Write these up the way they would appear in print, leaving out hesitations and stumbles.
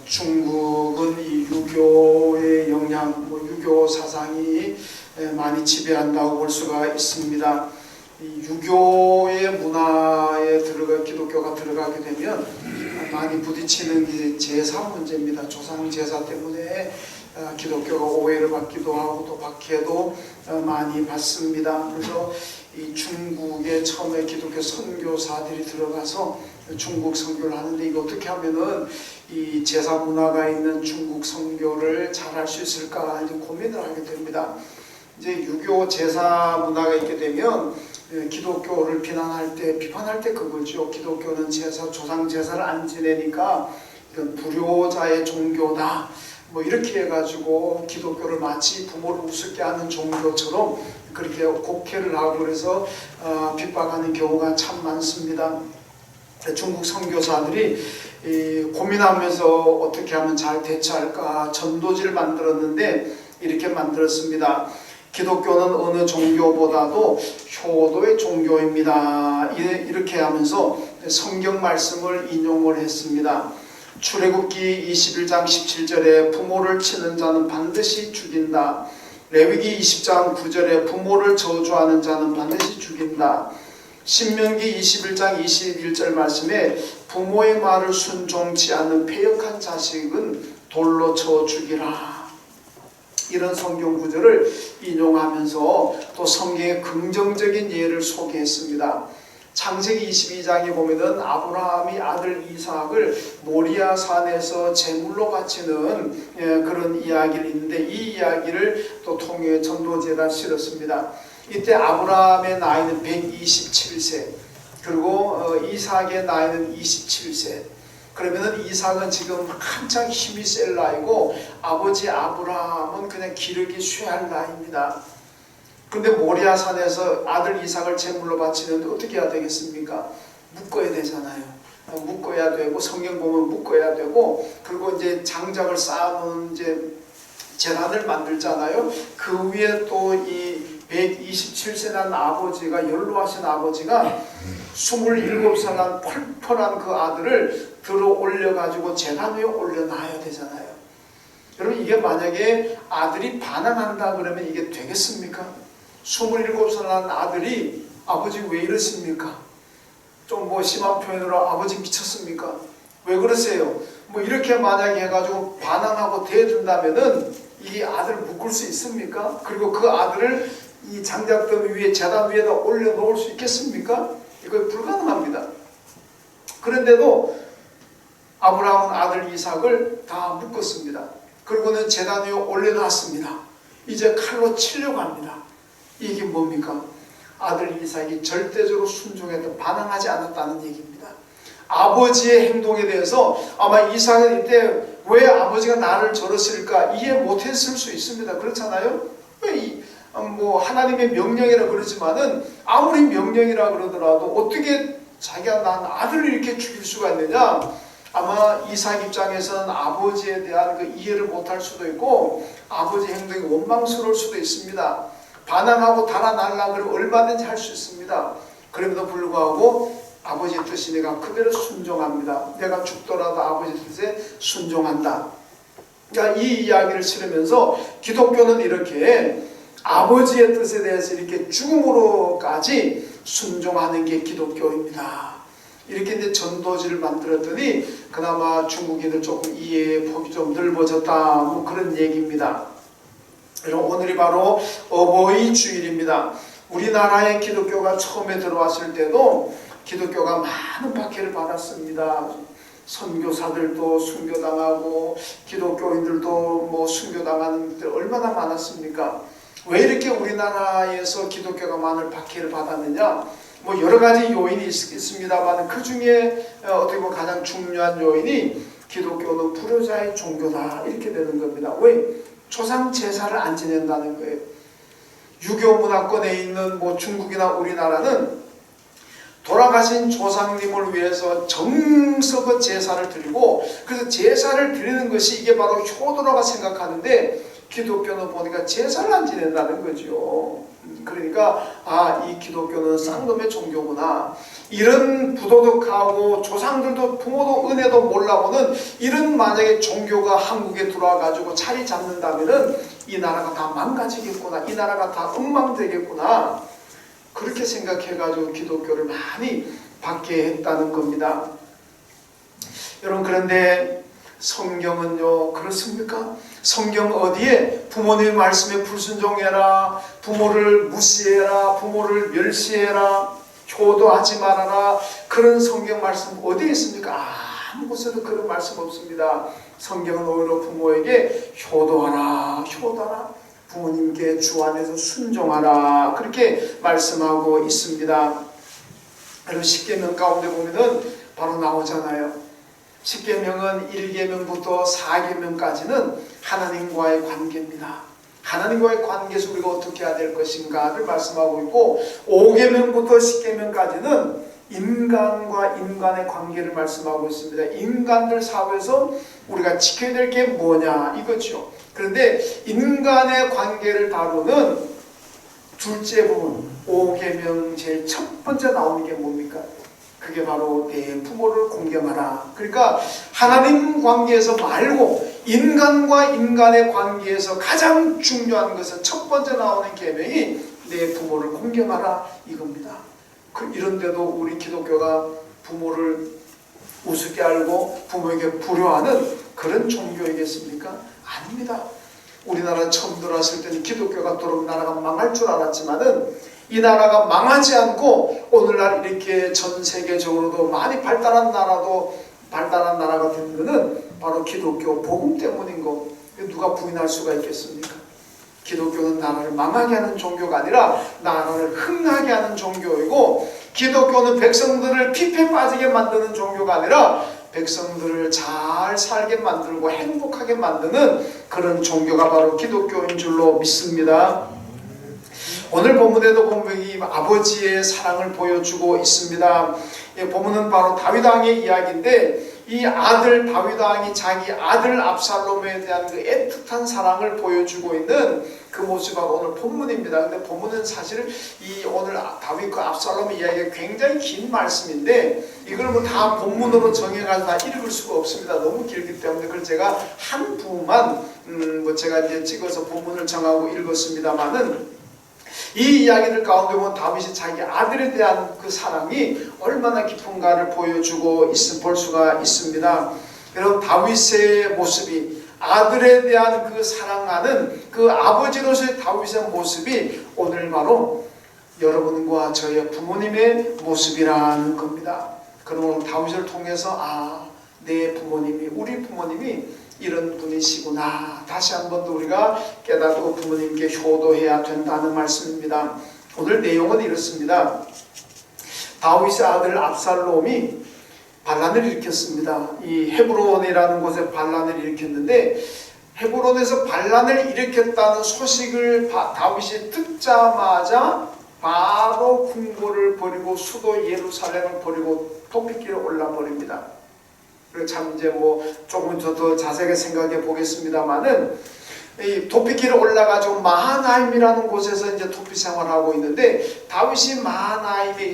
중국은 이 유교의 영향, 유교 사상이 많이 지배한다고 볼 수가 있습니다. 이 유교의 문화에 기독교가 들어가게 되면 많이 부딪히는 게 제사 문제입니다. 조상 제사 때문에 기독교가 오해를 받기도 하고 또 박해도 많이 받습니다. 그래서 이 중국에 처음에 기독교 선교사들이 들어가서 중국 선교를 하는데, 이거 어떻게 하면은 이 제사 문화가 있는 중국 선교를 잘할 수 있을까 이제 고민을 하게 됩니다. 이제 유교 제사 문화가 있게 되면 기독교를 비판할 때 그거죠. 기독교는 조상 제사를 안 지내니까 이건 불효자의 종교다. 이렇게 해가지고 기독교를 마치 부모를 우습게 하는 종교처럼 그렇게 곡해를 하고 그래서 핍박하는 경우가 참 많습니다. 중국 선교사들이 고민하면서 어떻게 하면 잘 대처할까 전도지를 만들었는데 이렇게 만들었습니다. 기독교는 어느 종교보다도 효도의 종교입니다. 이렇게 하면서 성경 말씀을 인용을 했습니다. 출애굽기 21장 17절에 부모를 치는 자는 반드시 죽인다. 레위기 20장 9절에 부모를 저주하는 자는 반드시 죽인다. 신명기 21장 21절 말씀에 부모의 말을 순종치 않는 패역한 자식은 돌로 쳐 죽이라. 이런 성경 구절을 인용하면서 또 성경의 긍정적인 예를 소개했습니다. 창세기 22장에 보면은 아브라함이 아들 이삭을 모리아 산에서 제물로 바치는 그런 이야기를 있는데, 이 이야기를 또 통해 전도제에다 실었습니다. 이때 아브라함의 나이는 127세, 그리고 이삭의 나이는 27세. 그러면은 이삭은 지금 한창 힘이 셀 나이고 아버지 아브라함은 그냥 기르기 쇠할 나이입니다. 근데 모리아산에서 아들 이삭을 제물로 바치는데 어떻게 해야 되겠습니까? 묶어야 되잖아요. 묶어야 되고, 성경 보면 묶어야 되고, 그리고 이제 장작을 쌓아놓은 이제 제단을 만들잖아요. 그 위에 또 이 127세 난 아버지가, 연로하신 아버지가 27살 난 펄펄한 그 아들을 들어 올려가지고 제단 위에 올려놔야 되잖아요. 여러분, 이게 만약에 아들이 반항한다 그러면 이게 되겠습니까? 27살 난 아들이 아버지 왜 이러십니까? 좀 심한 표현으로 아버지 미쳤습니까? 왜 그러세요? 이렇게 만약에 해가지고 반항하고 대든다면은 이 아들 묶을 수 있습니까? 그리고 그 아들을 이 장작더미 위에 제단 위에다 올려놓을 수 있겠습니까? 이거 불가능합니다. 그런데도 아브라함은 아들 이삭을 다 묶었습니다. 그리고는 제단 위에 올려놨습니다. 이제 칼로 치려고 합니다. 이게 뭡니까? 아들 이삭이 절대적으로 순종했던, 반항하지 않았다는 얘기입니다. 아버지의 행동에 대해서 아마 이삭은 이때 왜 아버지가 나를 저러실까 이해 못했을 수 있습니다. 그렇잖아요? 하나님의 명령이라 그러지만은 아무리 명령이라 그러더라도 어떻게 자기가 난 아들을 이렇게 죽일 수가 있느냐? 아마 이삭 입장에서는 아버지에 대한 그 이해를 못할 수도 있고 아버지 행동이 원망스러울 수도 있습니다. 반항하고 달아날라 그러면 얼마든지 할 수 있습니다. 그럼에도 불구하고 아버지의 뜻이 내가 그대로 순종합니다. 내가 죽더라도 아버지 뜻에 순종한다. 그러니까 이 이야기를 치르면서 기독교는 이렇게 아버지의 뜻에 대해서 이렇게 죽음으로까지 순종하는 게 기독교입니다. 이렇게 이제 전도지를 만들었더니 그나마 중국인들 조금 이해의 폭이 좀 넓어졌다, 그런 얘기입니다. 오늘이 바로 어버이 주일입니다. 우리나라에 기독교가 처음에 들어왔을 때도 기독교가 많은 박해를 받았습니다. 선교사들도 순교당하고 기독교인들도 순교당하는 분들 얼마나 많았습니까? 왜 이렇게 우리나라에서 기독교가 많은 박해를 받았느냐? 여러 가지 요인이 있습니다만 그 중에 어떻게 보면 가장 중요한 요인이 기독교는 불효자의 종교다, 이렇게 되는 겁니다. 왜? 조상 제사를 안 지낸다는 거예요. 유교 문화권에 있는 중국이나 우리나라는 돌아가신 조상님을 위해서 정석의 제사를 드리고, 그래서 제사를 드리는 것이 이게 바로 효도라고 생각하는데, 기독교는 보니까 제사를 안 지낸다는 거죠. 그러니까 이 기독교는 쌍놈의 종교구나. 이런 부도덕하고 조상들도 부모도 은혜도 몰라보는 이런 만약에 종교가 한국에 들어와가지고 자리 잡는다면은 이 나라가 다 망가지겠구나, 이 나라가 다 엉망되겠구나, 그렇게 생각해가지고 기독교를 많이 받게 했다는 겁니다. 여러분, 그런데 성경은요, 그렇습니까? 성경 어디에 부모님의 말씀에 불순종해라, 부모를 무시해라, 부모를 멸시해라, 효도하지 말아라, 그런 성경 말씀 어디에 있습니까? 아무 곳에도 그런 말씀 없습니다. 성경은 오히려 부모에게 효도하라, 효도하라, 부모님께 주 안에서 순종하라, 그렇게 말씀하고 있습니다. 여러분, 십계명 가운데 보면은 바로 나오잖아요. 십계명은 1계명부터 4계명까지는 하나님과의 관계입니다. 하나님과의 관계에서 우리가 어떻게 해야 될 것인가를 말씀하고 있고, 5계명부터 10계명까지는 인간과 인간의 관계를 말씀하고 있습니다. 인간들 사회에서 우리가 지켜야 될 게 뭐냐 이거죠. 그런데 인간의 관계를 다루는 둘째 부분, 5계명 제일 첫 번째 나오는 게 뭡니까? 그게 바로 내 부모를 공경하라. 그러니까 하나님 관계에서 말고 인간과 인간의 관계에서 가장 중요한 것은 첫 번째 나오는 계명이 내 부모를 공경하라 이겁니다. 이런데도 우리 기독교가 부모를 우습게 알고 부모에게 불효하는 그런 종교이겠습니까? 아닙니다. 우리나라 처음 들어왔을 때는 기독교가 들어오면 나라가 망할 줄 알았지만은 이 나라가 망하지 않고 오늘날 이렇게 전 세계적으로도 많이 발달한 나라가 된 것은 바로 기독교 복음 때문인 거, 누가 부인할 수가 있겠습니까? 기독교는 나라를 망하게 하는 종교가 아니라 나라를 흥하게 하는 종교이고, 기독교는 백성들을 피폐 빠지게 만드는 종교가 아니라 백성들을 잘 살게 만들고 행복하게 만드는 그런 종교가 바로 기독교인 줄로 믿습니다. 오늘 본문에도 보면 이 아버지의 사랑을 보여주고 있습니다. 이 본문은 바로 다윗 왕의 이야기인데, 이 아들 다윗 왕이 자기 아들 압살롬에 대한 그 애틋한 사랑을 보여주고 있는 그 모습하고 오늘 본문입니다. 근데 본문은 사실 이 오늘 다윗과 압살롬의 이야기가 굉장히 긴 말씀인데, 이걸 뭐 다 본문으로 정해가지고 다 읽을 수가 없습니다. 너무 길기 때문에. 그래서 제가 한 부분만 제가 이제 찍어서 본문을 정하고 읽었습니다만은, 이 이야기들 가운데 보면 다윗이 자기 아들에 대한 그 사랑이 얼마나 깊은가를 보여주고 볼 수가 있습니다. 여러분, 다윗의 모습이, 아들에 대한 그 사랑하는 그 아버지로서의 다윗의 모습이 오늘 바로 여러분과 저의 부모님의 모습이라는 겁니다. 그러면 다윗을 통해서 내 부모님이, 우리 부모님이 이런 분이시구나, 다시 한 번 더 우리가 깨닫고 부모님께 효도해야 된다는 말씀입니다. 오늘 내용은 이렇습니다. 다윗의 아들 압살롬이 반란을 일으켰습니다. 이 헤브론이라는 곳에 반란을 일으켰는데, 헤브론에서 반란을 일으켰다는 소식을 다윗이 듣자마자 바로 궁궐을 버리고 수도 예루살렘을 버리고 도피길에 올라 버립니다. 참 이제 조금 더 자세하게 생각해 보겠습니다만은, 이 도피길에 올라가지고 마하나임이라는 곳에서 이제 도피 생활하고 있는데, 다윗이 마하나임은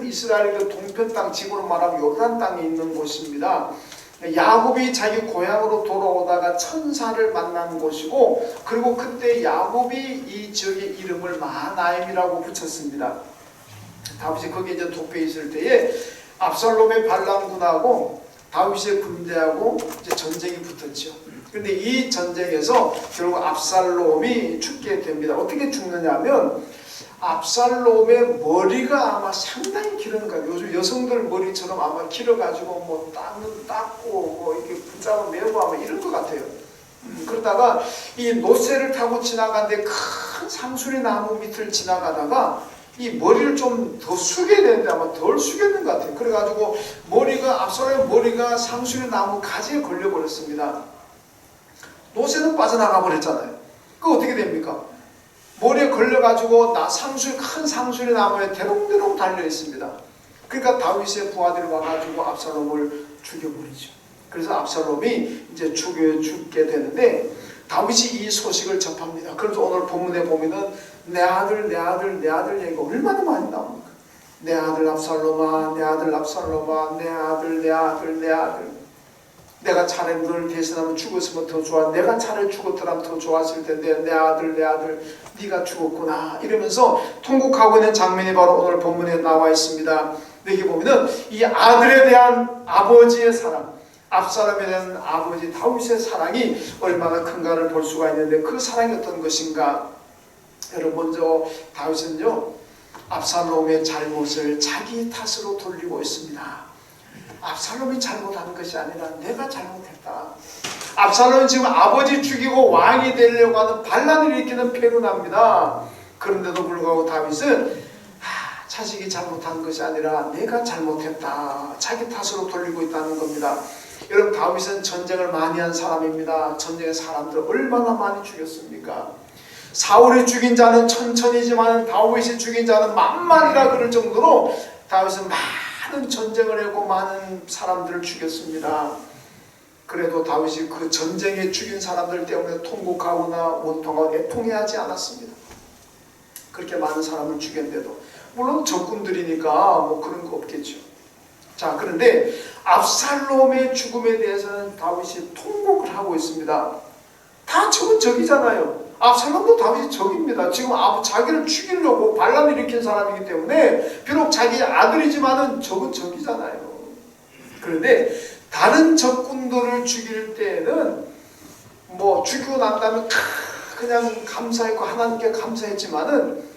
이스라엘의 그 동편 땅, 지구로 말하면 요르단 땅에 있는 곳입니다. 야곱이 자기 고향으로 돌아오다가 천사를 만난 곳이고, 그리고 그때 야곱이 이 지역의 이름을 마하나임이라고 붙였습니다. 다윗이 거기에 이제 도피해 있을 때에 압살롬의 반란군하고 다윗의 군대하고 이제 전쟁이 붙었죠. 그런데 이 전쟁에서 결국 압살롬이 죽게 됩니다. 어떻게 죽느냐면, 압살롬의 머리가 아마 상당히 길었는가, 요즘 여성들 머리처럼 아마 길어가지고 땀은 닦고 이렇게 붙잡아 메고 아마 이런 것 같아요. 그러다가 이 노새를 타고 지나가는데 큰 상수리 나무 밑을 지나가다가 이 머리를 좀 더 숙여야 되는데 아마 덜 숙였는 것 같아요. 그래가지고 압살롬의 머리가 상수리 나무 가지에 걸려버렸습니다. 노새는 빠져나가 버렸잖아요. 그거 어떻게 됩니까? 머리에 걸려가지고 큰 상수리 나무에 대롱대롱 달려 있습니다. 그러니까 다윗의 부하들이 와가지고 압살롬을 죽여버리죠. 그래서 압살롬이 이제 죽게 되는데, 다윗이 이 소식을 접합니다. 그래서 오늘 본문에 보면은 내 아들 내 아들 내 아들 얘기가 얼마나 많이 나옵니까? 내 아들 압살롬아 내 아들 압살롬아 내 아들 내 아들 내 아들, 내가 차라리 너를 대신하면 죽었으면 더 좋아, 내가 차라리 죽었더라면 더 좋았을 텐데 내 아들 네가 죽었구나 이러면서 통곡하고 있는 장면이 바로 오늘 본문에 나와 있습니다. 여기 보면은 이 아들에 대한 아버지의 사랑, 압살롬에 대한 아버지 다윗의 사랑이 얼마나 큰가를 볼 수가 있는데, 그 사랑이 어떤 것인가? 여러분, 먼저 다윗은요 압살롬의 잘못을 자기 탓으로 돌리고 있습니다. 압살롬이 잘못하는 것이 아니라 내가 잘못했다. 압살롬은 지금 아버지 죽이고 왕이 되려고 하는 반란을 일으키는 페루납니다. 그런데도 불구하고 다윗은 자식이 잘못한 것이 아니라 내가 잘못했다, 자기 탓으로 돌리고 있다는 겁니다. 여러분, 다윗은 전쟁을 많이 한 사람입니다. 전쟁에 사람들을 얼마나 많이 죽였습니까? 사울이 죽인 자는 천천히지만 다윗이 죽인 자는 만만이라 그럴 정도로 다윗은 많은 전쟁을 하고 많은 사람들을 죽였습니다. 그래도 다윗이 그 전쟁에 죽인 사람들 때문에 통곡하거나 원통하고 애통해하지 않았습니다. 그렇게 많은 사람을 죽였는데도, 물론 적군들이니까 뭐 그런 거 없겠죠. 자, 그런데 압살롬의 죽음에 대해서는 다윗이 통곡을 하고 있습니다. 다 적은 적이잖아요. 압살롬도 다윗이 적입니다. 지금 자기를 죽이려고 반란을 일으킨 사람이기 때문에 비록 자기 아들이지만은 적은 적이잖아요. 그런데 다른 적군들을 죽일 때에는 뭐 죽이고 난 다음에 그냥 감사했고 하나님께 감사했지만은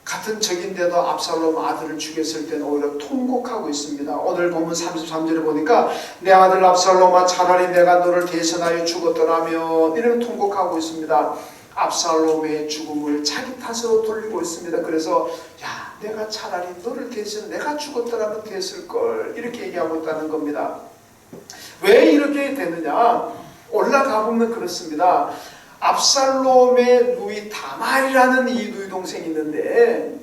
같은 적인데도 압살롬 아들을 죽였을 때는 오히려 통곡하고 있습니다. 오늘 보면 33절에 보니까 내 아들 압살롬아 차라리 내가 너를 대신하여 죽었더라면, 이런 통곡하고 있습니다. 압살롬의 죽음을 자기 탓으로 돌리고 있습니다. 그래서 야, 내가 차라리 너를 대신 내가 죽었더라면 됐을걸, 이렇게 얘기하고 있다는 겁니다. 왜 이렇게 되느냐? 올라가 보면 그렇습니다. 압살롬의 누이 다말이라는 이 누이 동생이 있는데,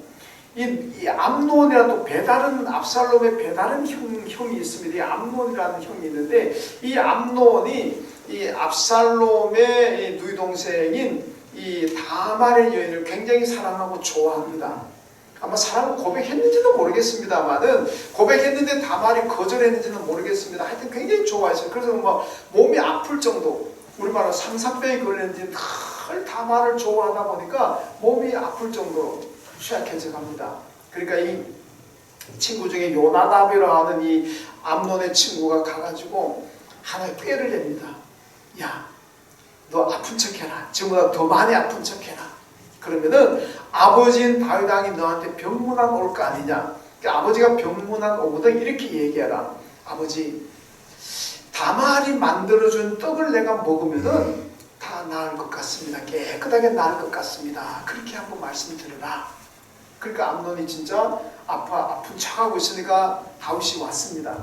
이 암논이라는 배다른, 압살롬의 배다른 형이 있습니다. 이 암논이라는 형이 있는데, 이 암논이 이 압살롬의 이 누이 동생인 이 다말의 여인을 굉장히 사랑하고 좋아합니다. 아마 사랑을 고백했는지도 모르겠습니다만은, 고백했는데 다말이 거절했는지는 모르겠습니다. 하여튼 굉장히 좋아했어요. 그래서 뭐 몸이 아플 정도, 우리말로 상사병이 걸렸는지 늘 다말을 좋아하다 보니까 몸이 아플 정도로 취약해져 갑니다. 그러니까 이 친구 중에 요나답이라 하는 이 암논의 친구가 가가지고 하나의 꾀를 냅니다. 야, 너 아픈 척해라. 지금보다 더 많이 아픈 척해라. 그러면은 아버지인 다윗 왕이 너한테 병문안 올 거 아니냐. 그러니까 아버지가 병문안 오거든, 이렇게 얘기해라. 아버지, 다말이 만들어준 떡을 내가 먹으면은 다 나을 것 같습니다. 깨끗하게 나을 것 같습니다. 그렇게 한번 말씀드려라. 그러니까 암논이 진짜 아픈 척하고 있으니까 다윗이 왔습니다.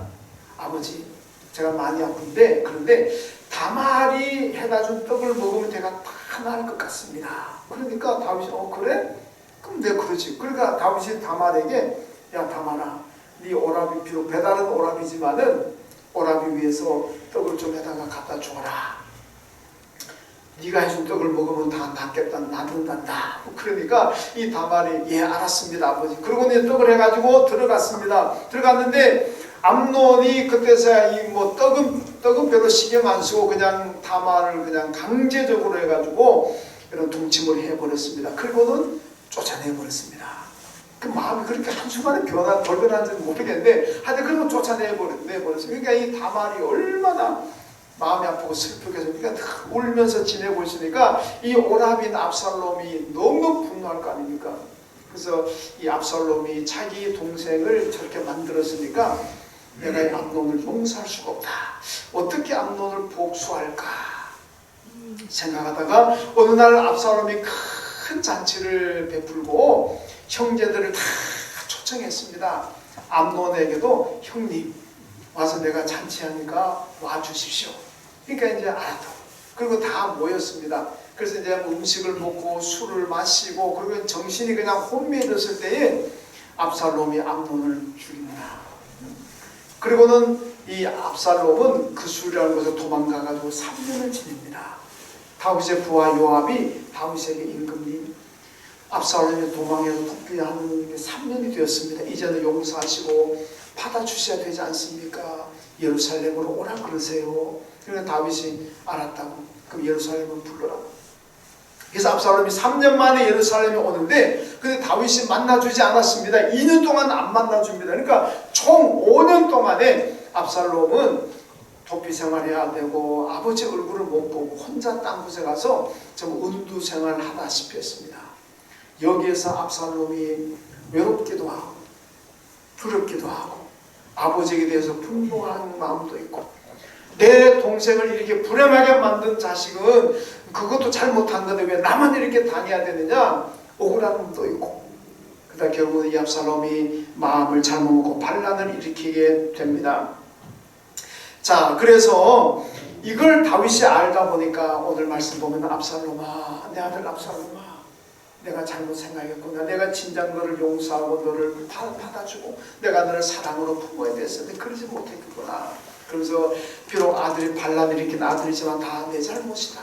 아버지, 제가 많이 아픈데, 그런데 다말이 해다 준 떡을 먹으면 제가 다 나을 것 같습니다. 그러니까 다윗이 그래? 그럼 내가 그러지. 그러니까 다윗이 다말에게, 야 다말아, 네 오라비, 비록 배다른 오라비지만은 오라비 위에서 떡을 좀 해다가 갖다 줘라. 네가 해준 떡을 먹으면 다 낫겠다, 낫는단다. 그러니까 이 다말이 예 알았습니다 아버지. 그러고 이제 떡을 해가지고 들어갔습니다. 들어갔는데 암논이 그때서야 이 뭐 떡은 별로 신경 안 쓰고 그냥 다말을 그냥 강제적으로 해가지고 이런 동침을 해버렸습니다. 그리고는 쫓아내버렸습니다. 그 마음이 그렇게 한순간에 돌변한지는 모르겠는데 하여튼 그러면 쫓아내버렸어요. 그러니까 이 다말이 얼마나 마음이 아프고 슬프게 해서 그러니까 울면서 지내고 있으니까 이 오라빈 압살롬이 너무 분노할 거 아닙니까? 그래서 이 압살롬이 자기 동생을 저렇게 만들었으니까 내가 이 암논을 용서할 수가 없다. 어떻게 암논을 복수할까 생각하다가 어느 날 압살롬이 큰 잔치를 베풀고 형제들을 다 초청했습니다. 암논에게도 형님 와서 내가 잔치하니까 와주십시오. 그러니까 이제 알았다고. 그리고 다 모였습니다. 그래서 이제 음식을 먹고 술을 마시고 그리고 정신이 그냥 혼미해졌을 때에 압살롬이 암논을 죽입니다. 그리고는 이 압살롬은 그 술이라는 곳에 도망가가지고 3년을 지냅니다. 다윗의 부하 요압이 다윗에게 임금님, 압살롬이 도망해서 복귀하는 게 3년이 되었습니다. 이제는 용서하시고 받아주셔야 되지 않습니까? 예루살렘으로 오라 그러세요. 그러니까 다윗이 알았다고. 그럼 예루살렘을 불러라. 그래서 압살롬이 3년 만에 예루살렘에 오는데, 근데 다윗이 만나주지 않았습니다. 2년 동안 안 만나줍니다. 그러니까 총 5년 동안에 압살롬은 도피 생활해야 되고 아버지 얼굴을 못 보고 혼자 땅 곳에 가서 좀 은두 생활을 하다시피 했습니다. 여기에서 압살롬이 외롭기도 하고 두렵기도 하고 아버지에 대해서 분노하는 마음도 있고, 내 동생을 이렇게 불행하게 만든 자식은 그것도 잘못한 건데 왜 나만 이렇게 당해야 되느냐, 억울한 마음도 있고, 그러다 결국은 이 압살롬이 마음을 잘못 먹고 반란을 일으키게 됩니다. 자, 그래서 이걸 다윗이 알다 보니까 오늘 말씀 보면 압살롬아, 내 아들 압살롬아, 내가 잘못 생각했구나. 내가 진작 너를 용서하고 너를 받아주고 내가 너를 사랑으로 품어야 됐었는데 그러지 못했구나. 그러면서 비록 아들이 반란을 일으킨 아들이지만 다 내 잘못이다.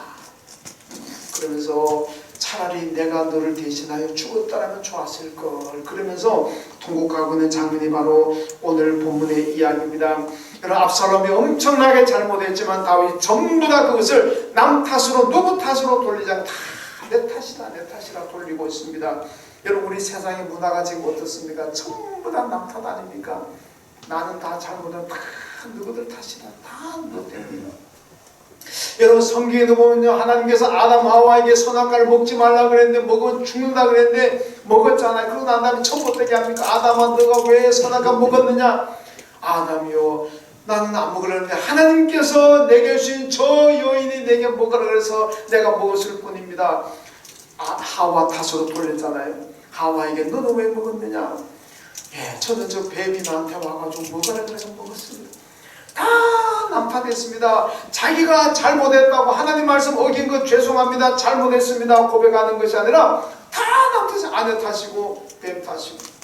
그러면서 차라리 내가 너를 대신하여 죽었다라면 좋았을 걸. 그러면서 통곡하고 있는 장면이 바로 오늘 본문의 이야기입니다. 여러분, 압살롬이 엄청나게 잘못했지만 다윗이 전부 다 그것을 남 탓으로, 누구 탓으로 돌리지 않고 다 내 탓이다 내 탓이라 돌리고 있습니다. 여러분, 우리 세상의 문화가 지금 어떻습니까? 전부 다 남 탓 아닙니까? 나는 다 잘못한, 다 누구들 탓이다, 다 너 때문이다. 여러분, 성경에도 보면요, 하나님께서 아담 하와에게 선악과를 먹지 말라 그랬는데 먹으면 죽는다 그랬는데 먹었잖아요. 그러고 난 다음에 처음 어떻게 합니까? 아담아, 너가 왜 선악과 먹었느냐? 아담이요, 나는 안 먹으려는데 하나님께서 내게 주신 저 여인이 내게 먹으라 그래서 내가 먹었을 뿐입니다. 하와 탓으로 돌렸잖아요. 하와에게 너는 왜 먹었느냐? 예, 저는 저 뱀이 나한테 와가지고 먹으라 그래서 먹었습니다. 다 남탓했습니다. 자기가 잘못했다고 하나님 말씀 어긴 것 죄송합니다, 잘못했습니다 고백하는 것이 아니라 다 남탓이, 아내 탓이고 뱀 탓이고.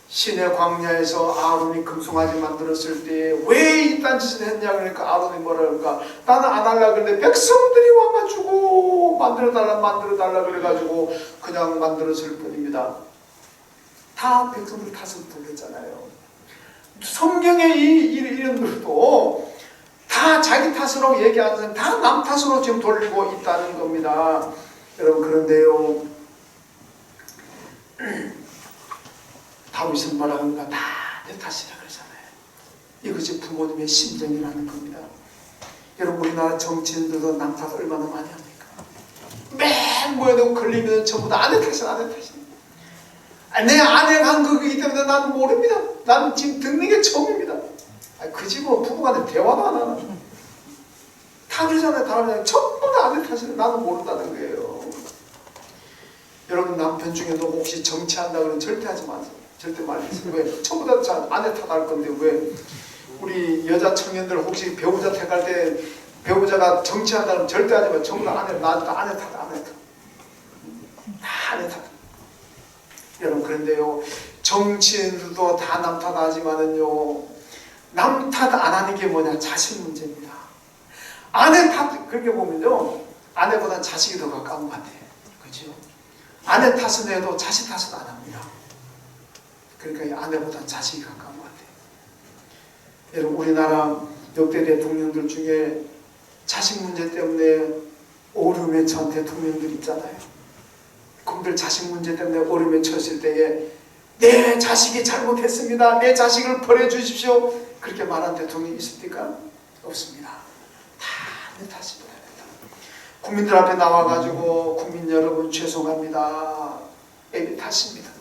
신의 광야에서 아론이 금송아지 만들었을 때 왜 이딴 짓을 했냐 그러니까 아론이 뭐라 그러니까 나는 안 하려고 그랬는데 백성들이 와가지고 만들어달라 그래가지고 그냥 만들었을 뿐입니다. 다 백성들 탓을 돌렸잖아요. 성경의 이 이름들도 다 자기 탓으로 얘기하는 사람, 다 남 탓으로 지금 돌리고 있다는 겁니다. 여러분, 그런데요, 다윗은 뭐라 그런가? 다 내 탓이라 그러잖아요. 이것이 부모님의 심정이라는 겁니다. 여러분, 우리나라 정치인들도 남 탓 얼마나 많이 합니까? 맨 모여놓고 걸리면 전부 다 아내 탓이야, 아내 탓이야. 내 아내가 한 거기 때문에 나는 모릅니다. 나는 지금 듣는 게 처음입니다. 그 집은 부부간에 대화도 안 하나. 다 그러잖아요. 다 그러잖아요. 전부 다 아내 탓이라 나는 모른다는 거예요. 여러분, 남편 중에도 혹시 정치한다 그러면 절대 하지 마세요. 절대 말리세요. 왜? 전부 다 아내 탓할 건데 왜? 우리 여자 청년들 혹시 배우자 택할 때 배우자가 정치한다 그러면 절대 하지 마세요. 전부 다 아내 탓. 다 아내 탓. 여러분, 그런데요, 정치인들도 다 남 탓하지만은요, 남 탓 안 하는 게 뭐냐? 자식 문제입니다. 아내 탓, 그렇게 보면요, 아내보다 자식이 더 가까운 것 같아요. 그렇죠? 아내 탓은 해도 자식 탓은 안 합니다. 그러니까 아내보다 자식이 가까운 것 같아요. 여러분, 우리나라 역대 대통령들 중에 자식 문제 때문에 오름에 처한 대통령들 있잖아요. 그분들 자식 문제 때문에 오름에 처했을 때에 내 자식이 잘못했습니다, 내 자식을 버려주십시오, 그렇게 말한 대통령이 있습니까? 없습니다. 다 내 탓입니다. 국민들 앞에 나와가지고 국민 여러분 죄송합니다, 내 탓입니다.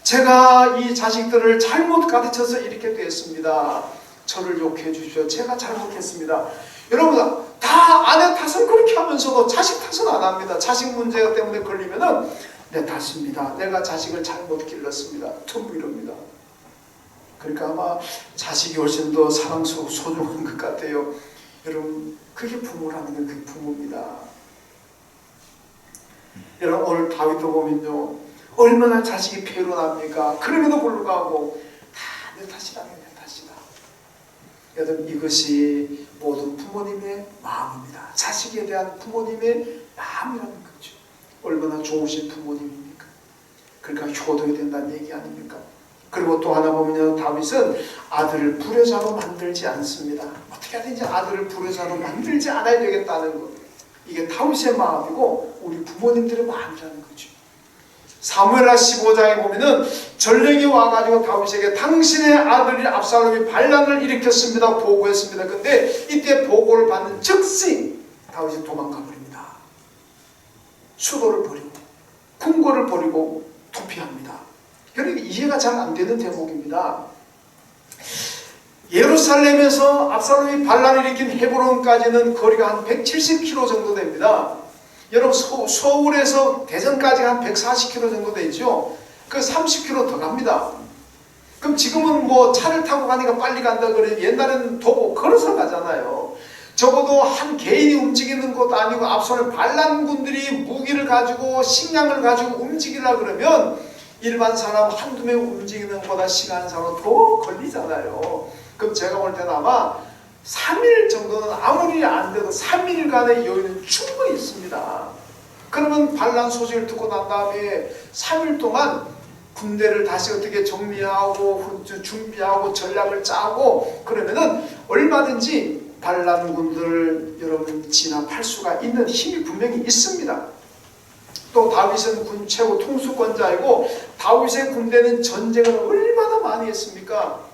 제가 이 자식들을 잘못 가르쳐서 이렇게 됐습니다. 저를 욕해 주십시오. 제가 잘못했습니다. 여러분, 다 아내 탓은 그렇게 하면서도 자식 탓은 안 합니다. 자식 문제 때문에 걸리면은 내 탓입니다, 내가 자식을 잘못 길렀습니다, 전부 이럽니다. 그러니까 아마 자식이 훨씬 더 사랑스럽고 소중한 것 같아요. 여러분, 그게 부모라는 건 그게 부모입니다. 여러분, 오늘 다윗도 보면요, 얼마나 자식이 패로납니까? 그럼에도 불구하고 다 내 탓이라는 내 탓이다. 여러분, 이것이 모든 부모님의 마음입니다. 자식에 대한 부모님의 마음이라는 거죠. 얼마나 좋으신 부모님입니까? 그러니까 효도해야 된다는 얘기 아닙니까? 그리고 또 하나 보면요, 다윗은 아들을 불효자로 만들지 않습니다. 어떻게 하든지 아들을 불효자로 만들지 않아야 되겠다는 것. 이게 다윗의 마음이고 우리 부모님들의 마음이라는 거죠. 사무엘하 15장에 보면은 전령이 와가지고 다윗에게 당신의 아들이 압살롬이 반란을 일으켰습니다 보고했습니다. 근데 이때 보고를 받는 즉시 다윗이 도망가 버립니다. 수도를 버리고 궁궐을 버리고 도피합니다. 그러니까 이해가 잘 안 되는 대목입니다. 예루살렘에서 압살롬이 반란을 일으킨 헤브론까지는 거리가 한 170km 정도 됩니다. 여러분, 서울에서 대전까지 한 140km 정도 되죠. 그 30km 더 갑니다. 그럼 지금은 뭐 차를 타고 가니까 빨리 간다 그래. 옛날에는 도보 걸어서 가잖아요. 적어도 한 개인이 움직이는 것도 아니고 앞서는 반란군들이 무기를 가지고 식량을 가지고 움직이려 그러면 일반 사람 한두 명 움직이는 것보다 시간 상으로 더 걸리잖아요. 그럼 제가 볼 때는 아마 3일 정도는 아무리 안 돼도 3일간의 여유는 충분히 있습니다. 그러면 반란 소식을 듣고 난 다음에 3일 동안 군대를 다시 어떻게 정리하고 준비하고 전략을 짜고 그러면은 얼마든지 반란군들을 여러분 진압할 수가 있는 힘이 분명히 있습니다. 또 다윗은 군 최고 통수권자이고 다윗의 군대는 전쟁을 얼마나 많이 했습니까?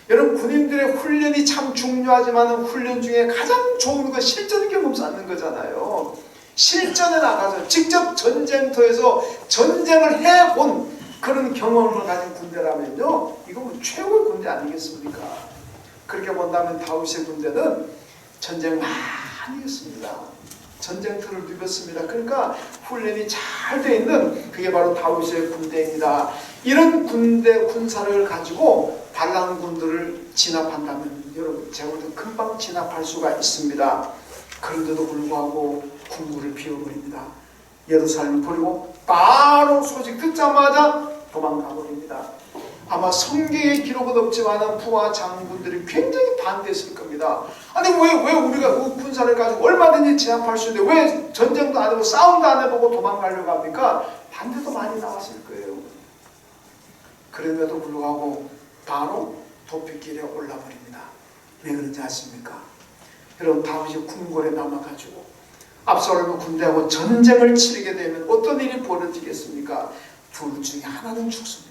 여러분, 군인들의 훈련이 참 중요하지만 훈련 중에 가장 좋은 건 실전 경험 쌓는 거잖아요. 실전에 나가서 직접 전쟁터에서 전쟁을 해본 그런 경험을 가진 군대라면요, 이거 뭐 최고의 군대 아니겠습니까? 그렇게 본다면 다윗의 군대는 전쟁 많이 했습니다. 전쟁터를 누볐습니다. 그러니까 훈련이 잘 돼 있는 그게 바로 다윗의 군대입니다. 이런 군대 군사를 가지고 반란군들을 진압한다면 여러분, 제가 볼 때 금방 진압할 수가 있습니다. 그런데도 불구하고 궁궐을 비워버립니다. 예루살렘을 버리고 바로 소식 듣자마자 도망가 버립니다. 아마 성경의 기록은 없지만 부하 장군들이 굉장히 반대했을 겁니다. 아니 왜 우리가 군사를 가지고 얼마든지 제압할 수 있는데 왜 전쟁도 안 해보고 싸움도 안 해보고 도망가려고 합니까? 반대도 많이 나왔을 거예요. 그럼에도 불구하고 바로 도피길에 올라버립니다. 왜 그런지 아십니까? 여러분, 다윗이 궁궐에 남아가지고 압살롬의 군대하고 전쟁을 치르게 되면 어떤 일이 벌어지겠습니까? 둘 중에 하나는 죽습니다.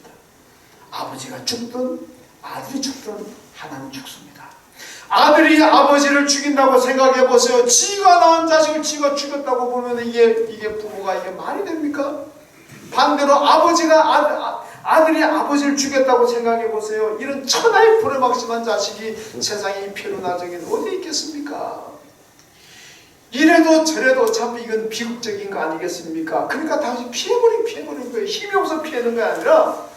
아버지가 죽든 아들이 죽든 하나는 죽습니다. 아들이 아버지를 죽인다고 생각해 보세요. 지가 낳은 자식을 지가 죽였다고 보면 이게 부모가 이게 말이 됩니까? 반대로 아들이 아버지를 죽였다고 생각해 보세요. 이런 천하의 불행막심한 자식이 세상에 필요나 적인 어디 있겠습니까? 이래도 저래도 어차피 이건 비극적인 거 아니겠습니까? 그러니까 다시 피해버린 거예요. 힘이 없어 피하는 게 아니라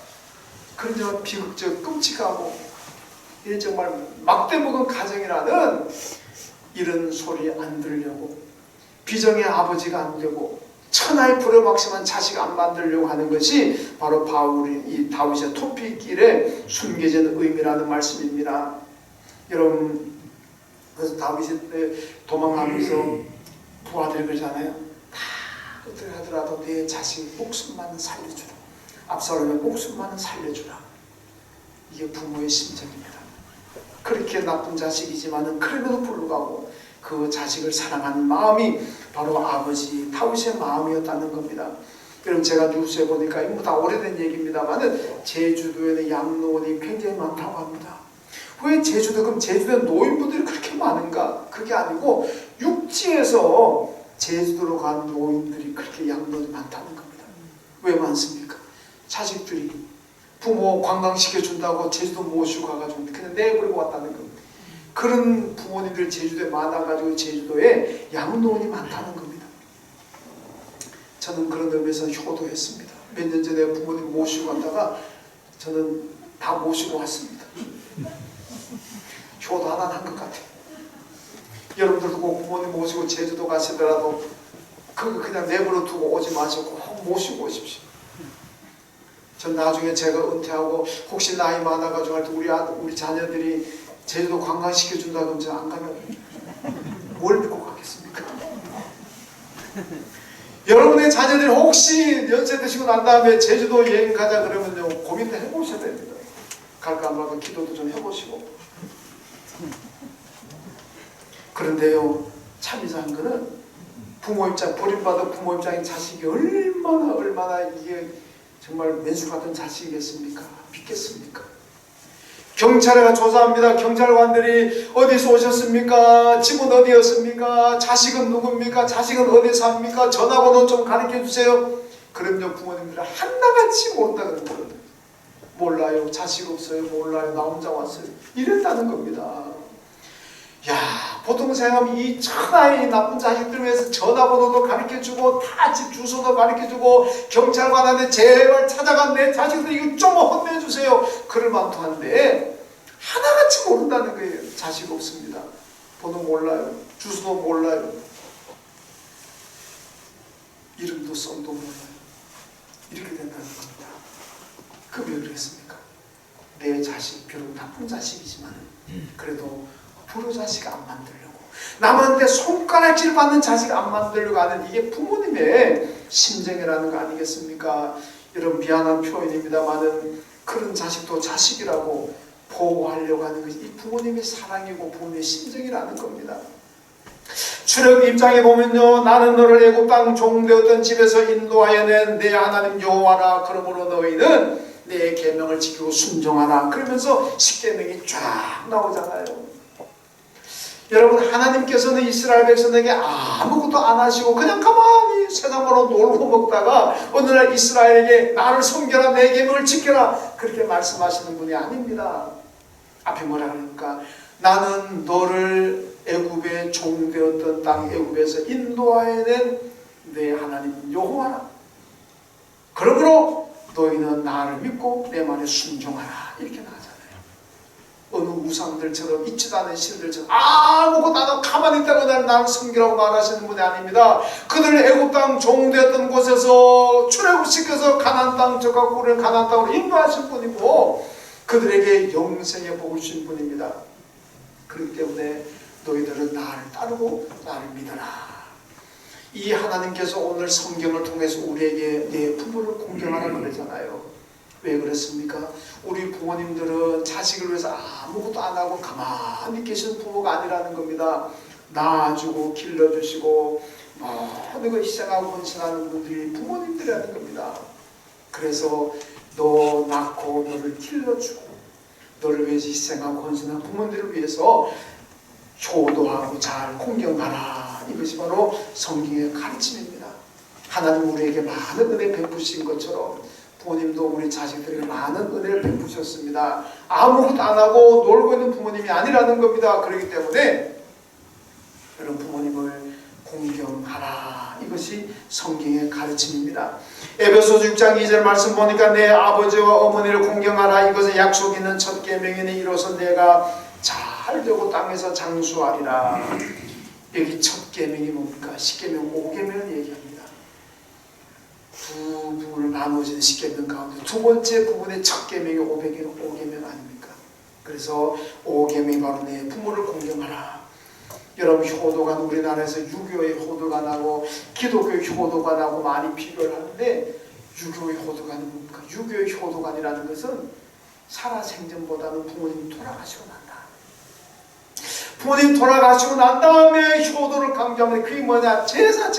그런 정말 비극적 끔찍하고 이런 정말 막대먹은 가정이라는 이런 소리 안 들으려고 비정의 아버지가 안 되고 천하의 불효막심한 자식 안 만들려고 하는 것이 바로 이 다윗의 토피길에 숨겨진 의미라는 말씀입니다. 여러분, 그래서 다윗이 도망하면서 부하들 그러잖아요. 다 어떻게 하더라도 내 자식 목숨만은 살려주라. 압살롬의 목숨만은 살려주라. 이게 부모의 심정입니다. 그렇게 나쁜 자식이지만은 그럼에도 불구하고 그 자식을 사랑하는 마음이 바로 아버지 다윗의 마음이었다는 겁니다. 여러분, 제가 뉴스에 보니까 이거 다 오래된 얘기입니다만은 제주도에는 양로원이 굉장히 많다고 합니다. 왜 그럼 제주도에 노인분들이 그렇게 많은가? 그게 아니고 육지에서 제주도로 간 노인들이 그렇게 양로원이 많다는 겁니다. 왜 많습니까? 자식들이 부모 관광시켜준다고 제주도 모시고 가가지고 그냥 내버리고 왔다는 겁니다. 그런 부모님들 제주도에 많아가지고 제주도에 양로원이 많다는 겁니다. 저는 그런 의미에서 효도했습니다. 몇 년 전에 부모님 모시고 갔다가 저는 다 모시고 왔습니다. 효도 하나 한 것 같아요. 여러분들도 꼭 부모님 모시고 제주도 가시더라도 그거 그냥 내버려 두고 오지 마시고 꼭 모시고 오십시오. 전 나중에 제가 은퇴하고 혹시 나이 많아가지고 할 때 우리 자녀들이 제주도 관광시켜준다 그러면 제가 안 가려고. 뭘 믿고 가겠습니까? 여러분의 자녀들이 혹시 연세 드시고 난 다음에 제주도 여행 가자 그러면요, 고민도 해보셔야 됩니다. 갈까 안 갈까 기도도 좀 해보시고. 그런데요, 참 이상한 거는 부모 입장, 버림받은 부모 입장인 자식이 얼마나 이게 정말 맨수 같은 자식이겠습니까? 믿겠습니까? 경찰에 조사합니다. 경찰관들이 어디서 오셨습니까? 집은 어디였습니까? 자식은 누굽니까? 자식은 어디 삽니까? 전화번호 좀 가르쳐 주세요. 그럼요, 부모님들은 하나같이 모른다 그러는 거예요. 몰라요. 자식 없어요. 몰라요. 나 혼자 왔어요. 이랬다는 겁니다. 야, 보통 생각하면 이 천하의 나쁜 자식들 위해서 전화번호도 가르쳐주고 다 집 주소도 가르쳐주고 경찰관한테 제발 찾아간 내 자식들 이거 좀 혼내주세요. 그럴 만도 한데 하나같이 모른다는 거예요. 자식 없습니다. 번호 몰라요. 주소도 몰라요. 이름도 성도 몰라요. 이렇게 된다는 겁니다. 그 왜 그랬습니까? 내 자식, 비록 나쁜 자식이지만 그래도 불효 자식 안 만들려고, 남한테 손가락질 받는 자식 안 만들려고 하는 이게 부모님의 심정이라는 거 아니겠습니까? 이런 미안한 표현입니다만은 그런 자식도 자식이라고 보호하려고 하는 것이 이 부모님의 사랑이고 부모님의 심정이라는 겁니다. 출애굽 입장에 보면요, 나는 너를 애굽 땅 종되었던 집에서 인도하여 낸 내 하나님 여호와라. 그러므로 너희는 내 계명을 지키고 순종하라. 그러면서 십계명이 쫙 나오잖아요. 여러분, 하나님께서는 이스라엘 백성에게 아무것도 안 하시고 그냥 가만히 세상으로 놀고 먹다가 어느 날 이스라엘에게 나를 섬겨라, 내 계명을 지켜라 그렇게 말씀하시는 분이 아닙니다. 앞에 뭐라 그러니까 나는 너를 애굽의 종되었던 땅 애굽에서 인도하여 낸 내 하나님 여호와라. 그러므로 너희는 나를 믿고 내 말에 순종하라. 이렇게 나가잖아요. 어느 우상들처럼 있지도 않은 신들처럼 아무것도 안 하고 가만히 있다고 나를 섬기라고 말하시는 분이 아닙니다. 그들을 애굽 땅 종되었던 곳에서 출애굽시켜서 가나안 땅 저가고 우리는 가나안 땅으로 인도하신 분이고 그들에게 영생의 복을 주신 분입니다. 그렇기 때문에 너희들은 나를 따르고 나를 믿어라. 이 하나님께서 오늘 성경을 통해서 우리에게 내 부모를 공경하라 그러잖아요. 왜 그렇습니까? 우리 부모님들은 자식을 위해서 아무것도 안 하고 가만히 계신 부모가 아니라는 겁니다. 낳아주고 길러주시고 모든 걸 희생하고 헌신하는 분들이 부모님들이라는 겁니다. 그래서 너 낳고 너를 길러주고 너를 위해서 희생하고 헌신한 부모님들을 위해서 효도하고 잘 공경하라. 이것이 바로 성경의 가르침입니다. 하나님 우리에게 많은 은혜 베푸신 것처럼 부모님도 우리 자식들에게 많은 은혜를 베푸셨습니다. 아무것도 안 하고 놀고 있는 부모님이 아니라는 겁니다. 그렇기 때문에 여러분 부모님을 공경하라. 이것이 성경의 가르침입니다. 에베소서 6장 2절 말씀 보니까 내 아버지와 어머니를 공경하라. 이것은 약속 있는 첫 계명이니 이로써 내가 잘 되고 땅에서 장수하리라. 여기 첫 계명이 뭡니까? 십계명 5계명을 얘기합니다. 두 부분을 나누어진 십계명 가운데 두 번째 부분의 첫 계명이 5계명 아닙니까? 그래서 5계명이 바로 내 부모를 공경하라. 여러분 효도관, 우리나라에서 유교의 효도관하고 기독교의 효도관하고 많이 비교를 하는데 유교의 효도관은 뭡니까? 유교의 효도관이라는 것은 살아생전보다는 부모님이 돌아가시고 난다. 부모님 돌아가시고 난 다음에 효도를 강조하면 그게 뭐냐? 제사,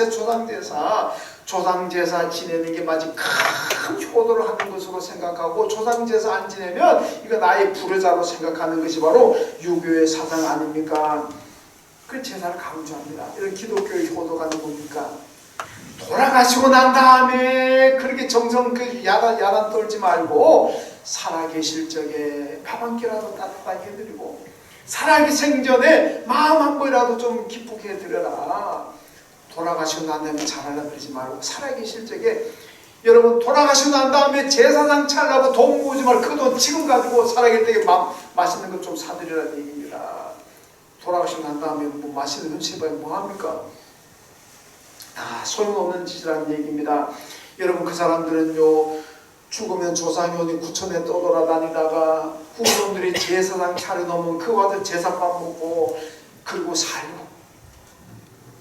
조상제사 지내는 게 마치 큰 효도를 하는 것으로 생각하고 조상제사 안 지내면 이거 나의 불효자로 생각하는 것이 바로 유교의 사상 아닙니까? 그 제사를 강조합니다. 이런 기독교의 효도가는 뭡니까? 돌아가시고 난 다음에 그렇게 정성 야단 떨지 말고 살아계실 적에 밥 한 끼라도 따뜻하게 해드리고 살아계신 전에 마음 한 번이라도 좀 기쁘게 해드려라. 돌아가시고 난 다음에 잘하려고 그러지 말고 살아계실 적에 여러분 돌아가시고 난 다음에 제사상 차려고 돈 모으지 말고 그 돈 지금 가지고 살아계실 적에 맛있는 것 좀 사드리라는 얘기입니다. 돌아가시고 난 다음에 뭐 맛있는 음식 해봐야 뭐합니까? 다 소용없는 짓이라는 얘기입니다. 여러분 그 사람들은요 죽으면 조상현이 구천에 떠돌아다니다가 후손들이 제사상 차려놓으면 그거 와서 제사밥 먹고 그리고 살고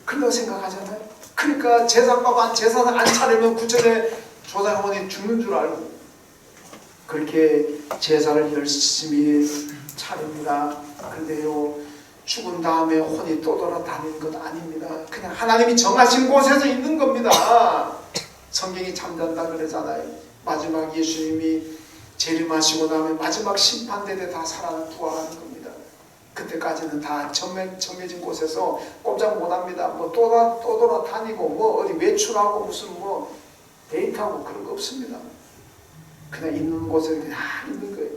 그런다고 생각하잖아요. 그러니까 제사상 안 차리면 구천에 조상현이 죽는 줄 알고 그렇게 제사를 열심히 차립니다. 그런데요, 죽은 다음에 혼이 떠돌아다니는 것 아닙니다. 그냥 하나님이 정하신 곳에서 있는 겁니다. 성경이 잠잔다 그러잖아요. 마지막 예수님이 재림하시고 나면 마지막 심판대에 다 살아는 부활하는 겁니다. 그때까지는 다 정해진 곳에서 꼼짝 못합니다. 뭐 떠돌아다니고 뭐 어디 외출하고 무슨 뭐 데이트하고 그런 거 없습니다. 그냥 있는 곳에 그냥 있는 거예요.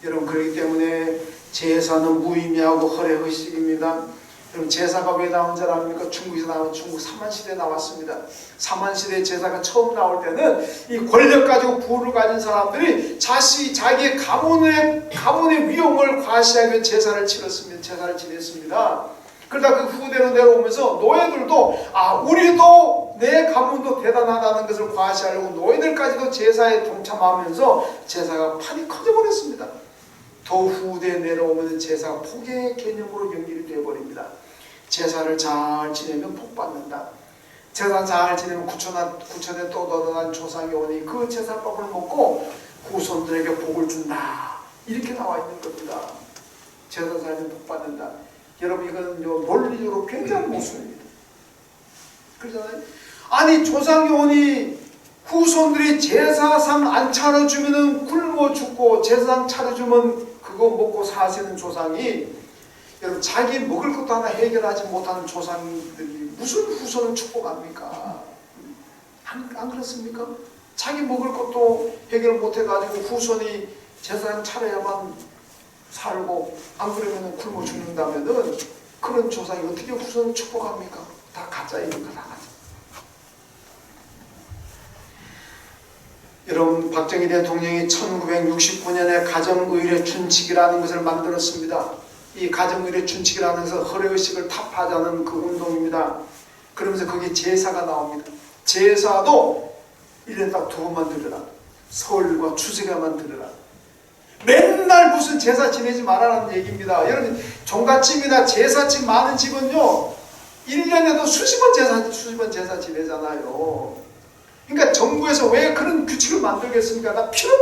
여러분, 그렇기 때문에 제사는 무의미하고 허례허식입니다. 그럼 제사가 왜 나온 줄 압니까? 중국에서 나온 중국 사만시대에 나왔습니다. 사만시대 제사가 처음 나올 때는 이 권력 가지고 부를 가진 사람들이 자기의 가문의 위용을 과시하기 위해 제사를 치렀습니다. 제사를 지냈습니다. 그러다 그 후대로 내려오면서 노예들도 우리도 내 가문도 대단하다는 것을 과시하려고 노예들까지도 제사에 동참하면서 제사가 판이 커져버렸습니다. 더 후대에 내려오면 제사가 복의 개념으로 연결이 되어버립니다. 제사를 잘 지내면 복 받는다. 제사 잘 지내면 구천에 떠돌아다니는 조상이 오니 그 제사밥을 먹고 후손들에게 복을 준다. 이렇게 나와 있는 겁니다. 제사 잘 지내면 복 받는다. 여러분, 이건 논리적으로 굉장히 모순입니다. 그러잖아요. 아니, 조상이 오니 후손들이 제사상 안 차려주면 굶어 죽고 제사상 차려주면 그거 먹고 사시는 조상이, 여러분, 자기 먹을 것도 하나 해결하지 못하는 조상들이 무슨 후손을 축복합니까? 안 그렇습니까? 자기 먹을 것도 해결 못해가지고 후손이 제사상 차려야만 살고 안 그러면 굶어 죽는다면은 그런 조상이 어떻게 후손을 축복합니까? 다 가짜예요. 다 가짜. 여러분, 박정희 대통령이 1969년에 가정의례 준칙이라는 것을 만들었습니다. 이 가정의례 준칙이라는 것은 허례의식을 타파하자는 그 운동입니다. 그러면서 거기에 제사가 나옵니다. 제사도 1년에 딱 2번만 드려라. 설과 추석에만 드려라. 맨날 무슨 제사 지내지 말라는 얘기입니다. 여러분, 종갓집이나 제사집 많은 집은요 1년에도 수십 번 제사 지내잖아요. 그러니까 정부에서 왜 그런 규칙을 만들겠습니까? 다 필요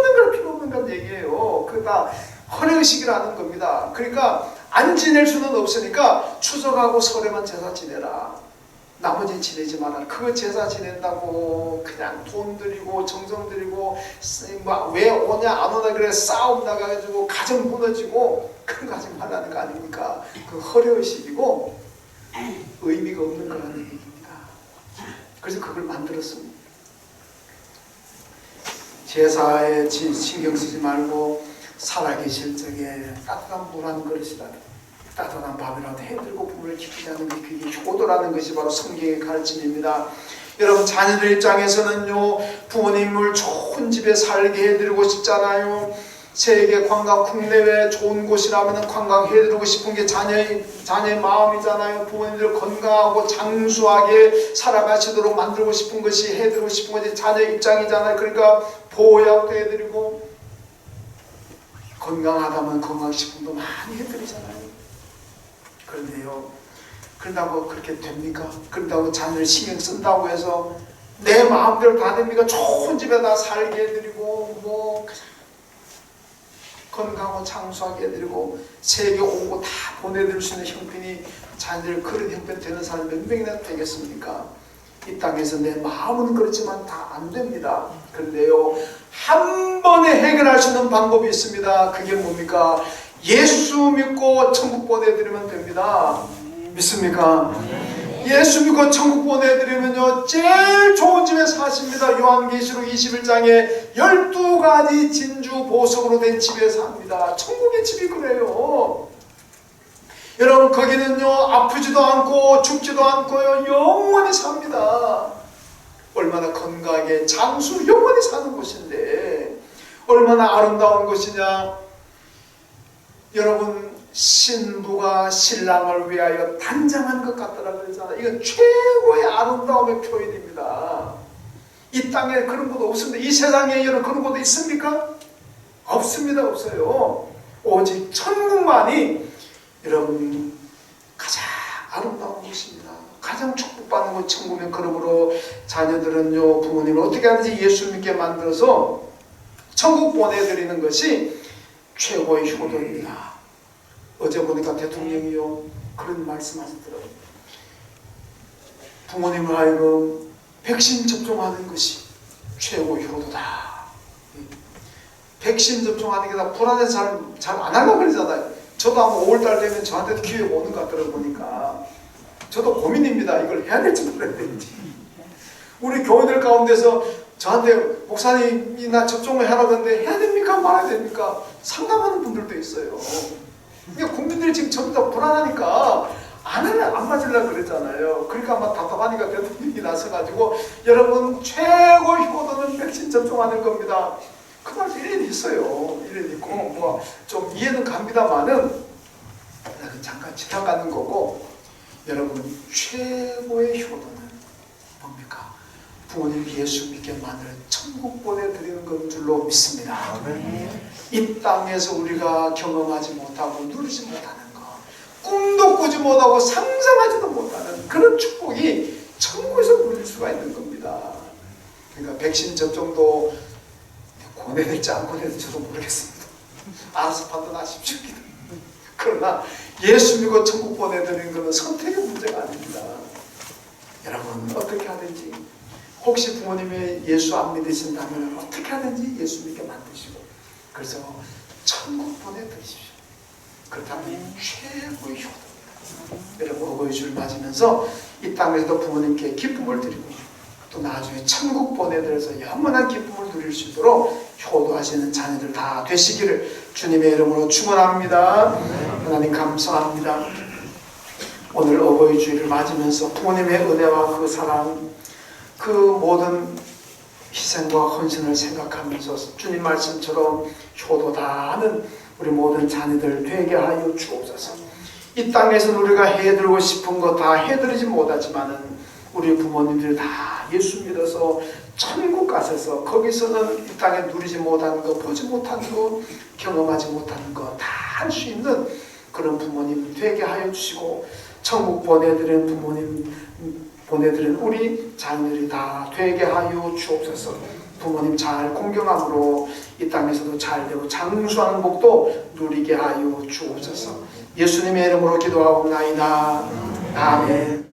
없는 건 얘기예요. 그게 다 허례의식이라는 겁니다. 그러니까 안 지낼 수는 없으니까 추석하고 설에만 제사 지내라. 나머지는 지내지 마라. 그거 제사 지낸다고 그냥 돈 들이고 정성 들이고 왜 오냐 안 오냐 그래 싸움 나가가지고 가정 무너지고 그런 거 하지 말라는 거 아닙니까? 그 허례의식이고 의미가 없는 거라는 얘기입니다. 그래서 그걸 만들었습니다. 제사에 신경 쓰지 말고 살아계실 적에 따뜻한 물 한 그릇이라도 따뜻한 밥이라도 해들고 부모를 기쁘게 하는 게 그게 효도라는 것이 바로 성경의 가르침입니다. 여러분, 자녀들 입장에서는요 부모님을 좋은 집에 살게 해드리고 싶잖아요. 세계 관광 국내외 좋은 곳이라면 관광해드리고 싶은 게 자녀의 마음이잖아요. 부모님들 건강하고 장수하게 살아가시도록 만들고 싶은 것이 해드리고 싶은 것이 자녀의 입장이잖아요. 그러니까 보약도 해드리고 건강하다면 건강식품도 많이 해드리잖아요. 그런데요, 그런다고 그렇게 됩니까? 그런다고 자녀를 신경 쓴다고 해서 내 마음대로 다 됩니까? 좋은 집에다 살게 해드리고 뭐 건강하고 장수하게 해드리고 세계 온 곳 다 보내드릴 수 있는 형편이 자녀들 그런 형편 되는 사람이 몇 명이나 되겠습니까? 이 땅에서 내 마음은 그렇지만 다 안 됩니다. 그런데요, 한 번에 해결할 수 있는 방법이 있습니다. 그게 뭡니까? 예수 믿고 천국 보내드리면 됩니다. 믿습니까? 예수 믿고 천국 보내드리면요 제일 좋은 집에 사십니다. 요한계시록 21장에 12가지 진주 보석으로 된 집에 삽니다. 천국의 집이 그래요. 여러분, 거기는요 아프지도 않고 죽지도 않고요 영원히 삽니다. 얼마나 건강하게 장수 영원히 사는 곳인데 얼마나 아름다운 곳이냐. 여러분, 신부가 신랑을 위하여 단장한 것 같더라 그러잖아요. 이건 최고의 아름다움의 표현입니다. 이 땅에 그런 것도 없습니다. 이 세상에 여러분 그런 것도 있습니까? 없습니다. 없어요. 오직 천국만이 여러분 가장 아름다운 것입니다. 가장 축복받는 것 천국이면. 그러므로 자녀들은요, 부모님을 어떻게 하든지 예수 믿게 만들어서 천국 보내드리는 것이 최고의 효도입니다. 어제 보니까 대통령이요 그런 말씀하시더라고요. 부모님을 하여금 백신 접종하는 것이 최고의 효도다. 백신 접종하는 게 다 불안해서 잘 안 하려고 그러잖아요. 저도 아마 5월달 되면 저한테도 기회가 오는 것 같더라고 보니까. 저도 고민입니다. 이걸 해야 될지 말아야 될지. 우리 교인들 가운데서 저한테 목사님이나 접종을 하라고 하는데 해야 됩니까? 말아야 됩니까? 상담하는 분들도 있어요. 그러니까 국민들이 지금 전부 다 불안하니까 안 맞으려고 그랬잖아요. 그러니까 아마 답답하니까 대통령이 나서가지고 여러분 최고 효도는 백신 접종하는 겁니다. 그 말도 일리는 있어요. 일리는 있고 뭐 좀 이해는 갑니다만은 잠깐 지나가는 거고, 여러분 최고의 효도는 뭡니까? 부모님 예수 믿게 만드는 천국 보내드리는 건 줄로 믿습니다. 아멘. 이 땅에서 우리가 경험하지 못하고 누리지 못하는 것, 꿈도 꾸지 못하고 상상하지도 못하는 그런 축복이 천국에서 누릴 수가 있는 겁니다. 그러니까 백신 접종도 보내될지 안 보내될지 저도 모르겠습니다. 알아서 판단하십시오. 그러나 예수 믿고 천국 보내드리는 것은 선택의 문제가 아닙니다. 여러분 어떻게 하든지, 혹시 부모님이 예수 안 믿으신다면 어떻게 하든지 예수 믿게 만드시고, 그래서 천국 보내드리십시오. 그렇다면 최고의 효도입니다. 여러분 어버이 주를 맞으면서 이 땅에서도 부모님께 기쁨을 드리고 또 나중에 천국 보내드려서 영원한 기쁨을 누릴 수 있도록 효도하시는 자녀들 다 되시기를 주님의 이름으로 축원합니다. 하나님 감사합니다. 오늘 어버이 주일을 맞으면서 부모님의 은혜와 그 사랑, 그 모든 희생과 헌신을 생각하면서 주님 말씀처럼 효도 다 하는 우리 모든 자녀들 되게 하여 주옵소서. 이 땅에서는 우리가 해드리고 싶은 거 다 해드리지 못하지만은 우리 부모님들 다 예수 믿어서 천국 가셔서 거기서는 이 땅에 누리지 못하는 거, 보지 못하는 거, 경험하지 못하는 거 다 할 수 있는 그런 부모님 되게 하여 주시고, 천국 보내드리는 부모님, 보내드리는 우리 자녀들이 다 되게 하여 주옵소서. 부모님 잘 공경함으로 이 땅에서도 잘 되고 장수하는 복도 누리게 하여 주옵소서. 예수님의 이름으로 기도하옵나이다. 아멘.